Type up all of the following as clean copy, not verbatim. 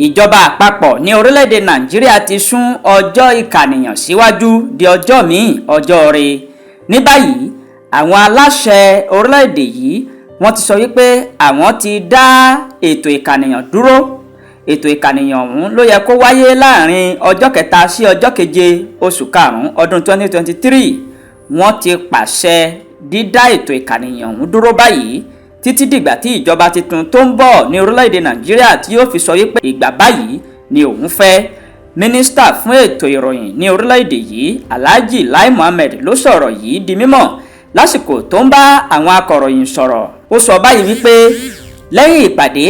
ìjọba àpapọ̀ ní orílẹ̀-èdè Nàìjíríà ti sún ọjọ́ ìkànìyàn síwájú di ọjọ́ míì ọjọ́ rẹ̀. Ní báyìí àwọn aláṣẹ orílẹ̀-èdè yìí wọ́n ti sọ wípé àwọn ti dá ètò ìkànìyàn dúró. Ètò ìkànìyàn ọ̀hún ló yẹ kó wáyé láàrin ọjọ́ 3 sí ọjọ́ 7 oṣù karùn-ún ọdún 2023. Wọ́n ti pàṣẹ dídá ètò ìkànìyàn ọ̀hún dúró báyìí títí dìgbà tí ìjọba tuntun tó ń bọ̀ ní orílẹ̀-èdè Nàìjíríà tí yóò fi sọ wípé ìgbà báyìí ni òun fẹ́. Mínísítà fún ètò ìròyìn ní orílẹ̀-èdè yìí Alhaji Leyin ló sọ̀rọ̀ yìí di mímọ̀ lásìkò tó ń bá àwọn akọ̀ròyìn sọ̀rọ̀. Ó sọ báyìí wípé lẹ́yìn ìpàdé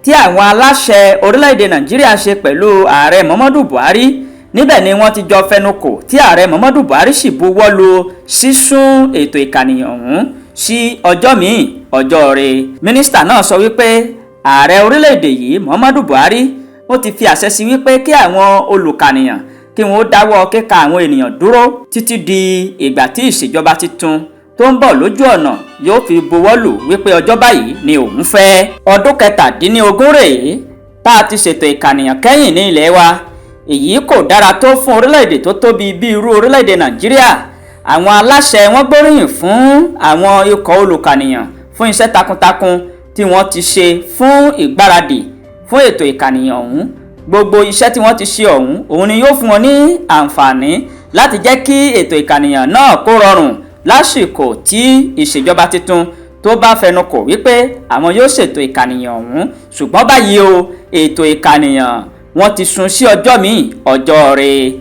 tí àwọn aláṣẹ orílẹ̀-èdè Nàìjíríà ṣe pẹ̀lú ààrẹ Muhammadu Buhari, níbẹ̀ ni wọ́n ti jọ fẹnukò tí ààrẹ Muhammadu Buhari sì buwọ́ lu sísún ètò ìkànìyàn ọ̀hún sí ọjọ́ míì ọjọ́ rẹ̀. Mínísítà náà sọ wípé ààrẹ orílẹ̀-èdè yìí Muhammadu Buhari ó ti fi àṣẹ sí wípé kí àwọn olùkànìyàn kí wọ́n dáwọ́ kíka àwọn ènìyàn dúró títí di ìgbà tí ìṣèjọba tuntun tó ń bọ̀ lójú ọ̀nà yóò fi buwọ́ lù wípé ọjọ́ báyìí ni òun fẹ́. Ọdún 17 rèé tá a ti ṣètò ìkànìyàn kẹ́yìn ní ilẹ̀ wa. Èyí kò dára tó fún orílẹ̀-èdè tó tóbi bí irú orílẹ̀-èdè Nàìjíríà. Àwọn aláṣẹ wọn gbóríyìn fún àwọn ikọ̀ olùkànìyàn fún iṣẹ́ takuntakun tí wọ́n ti ṣe fún ìgbáradì fún ètò ìkànìyàn ọ̀hún. Gbogbo iṣẹ́ tí wọ́n ti ṣe ọ̀hún òun ni yóò fún wọn ní àǹfààní láti jẹ́ kí ètò ìkànìyàn náà kó rọrùn lásìkò tí ìṣèjọba tuntun tó bá fẹnukò wípé àwọn yóò ṣètò ìkànìyàn ọ̀hún. Ṣùgbọ́n báyìí o, ètò ìkànìyàn wọ́n ti sún sí ọjọ́ míì ọjọ́ rẹ̀.